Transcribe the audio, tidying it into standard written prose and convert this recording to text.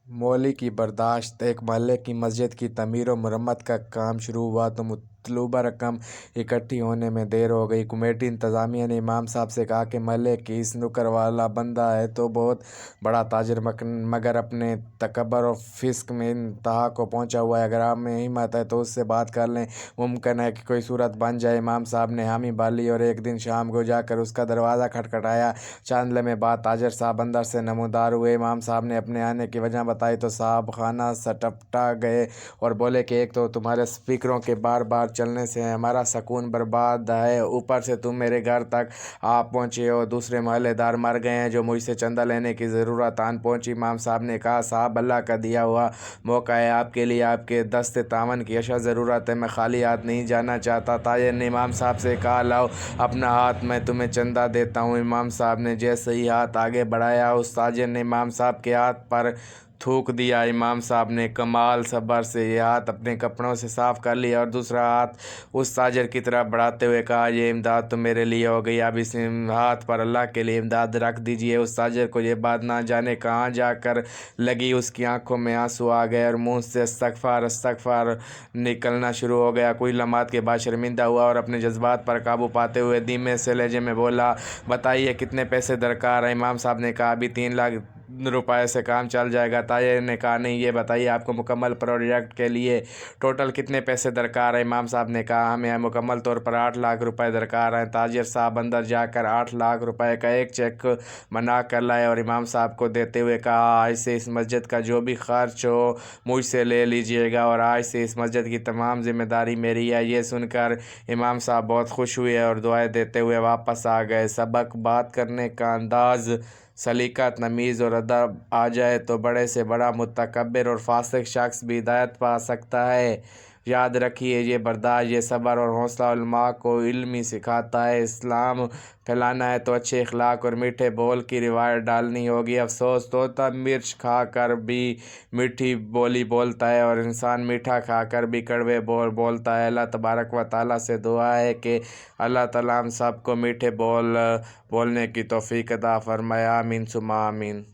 मौली की बर्दाश्त। एक मोहल्ले की मस्जिद की तमीर और मरम्मत का काम शुरू हुआ तो मतलूबा रकम इकट्ठी होने में देर हो गई। कमेटी इंतज़ामिया ने इमाम साहब से कहा कि महल्ले की इस नुक्कर वाला बंदा है तो बहुत बड़ा ताजिर, मगर अपने तकब्बुर और फिस्क में इंतहा को पहुंचा हुआ है। अगर आप में हिम्मत है तो उससे बात कर लें, मुमकिन है कि कोई सूरत बन जाए। इमाम साहब ने हामी भरी और एक दिन शाम को जाकर उसका दरवाज़ा खटखटाया। चंद लम्हे बाद ताजिर साहब अंदर से नमूदार हुए। इमाम साहब ने अपने आने की वजह बताई तो साहब खाना सटपटा गए और बोले कि एक तो तुम्हारे स्पीकरों के बार बार चलने से हमारा सुकून बर्बाद है, ऊपर से तुम मेरे घर तक आप पहुँचे हो, दूसरे मोहल्लेदार मर गए हैं जो मुझसे चंदा लेने की ज़रूरत आन पहुँची। इमाम साहब ने कहा, साहब अल्लाह का दिया हुआ मौका है आपके लिए, आपके दस्ते तावन की अशद ज़रूरत है, मैं खाली हाथ नहीं जाना चाहता। ताजिर ने इमाम साहब से कहा, लाओ अपना हाथ, मैं तुम्हें चंदा देता हूँ। इमाम साहब ने जैसे ही हाथ आगे बढ़ाया उस ताजिर ने इमाम साहब के हाथ पर थूक दिया। इमाम साहब ने कमाल सब्र से ये हाथ अपने कपड़ों से साफ़ कर लिया और दूसरा हाथ उस ताजिर की तरफ बढ़ाते हुए कहा, ये इमदाद तो मेरे लिए हो गई, अब इस हाथ पर अल्लाह के लिए इमदाद रख दीजिए। उस ताजिर को ये बात ना जाने कहाँ जाकर लगी, उसकी आंखों में आंसू आ गए और मुंह से अस्तगफार अस्तगफार निकलना शुरू हो गया। कुछ लम्हात के बाद शर्मिंदा हुआ और अपने जज्बात पर काबू पाते हुए धीमे से लहजे में बोला, बताइए कितने पैसे दरकार है। इमाम साहब ने कहा, अभी 3 लाख रुपए से काम चल जाएगा। ताजिर ने कहा, नहीं, ये बताइए आपको मुकम्मल प्रोजेक्ट के लिए टोटल कितने पैसे दरकार है। इमाम साहब ने कहा, हमें मुकम्मल तौर पर 8 लाख रुपए दरकार हैं। ताजिर साहब अंदर जाकर 8 लाख रुपए का एक चेक बना कर लाए और इमाम साहब को देते हुए कहा, आज से इस मस्जिद का जो भी खर्च हो मुझसे ले लीजिएगा और आज से इस मस्जिद की तमाम जिम्मेदारी मेरी है। ये सुनकर इमाम साहब बहुत खुश हुए और दुआएं देते हुए वापस आ गए। सबक, बात करने का अंदाज़, सलीका, तमीज़ और अदब आ जाए तो बड़े से बड़ा मुतकब्बिर और फासिक शख्स भी हिदायत पा सकता है। याद रखिए, ये बर्दाश्त, ये सब्र और हौसला उलमा को इल्म ही सिखाता है। इस्लाम फैलाना है तो अच्छे अखलाक और मीठे बोल की रिवायत डालनी होगी। अफसोस, तोता मिर्च खा कर भी मीठी बोली बोलता है और इंसान मीठा खा कर भी कड़वे बोल बोलता है। अल्लाह तबारक व ताला से दुआ है कि अल्लाह ताला हम सबको मीठे बोल बोलने की तौफीक अता फरमाए। आमीन सुम्मा आमीन।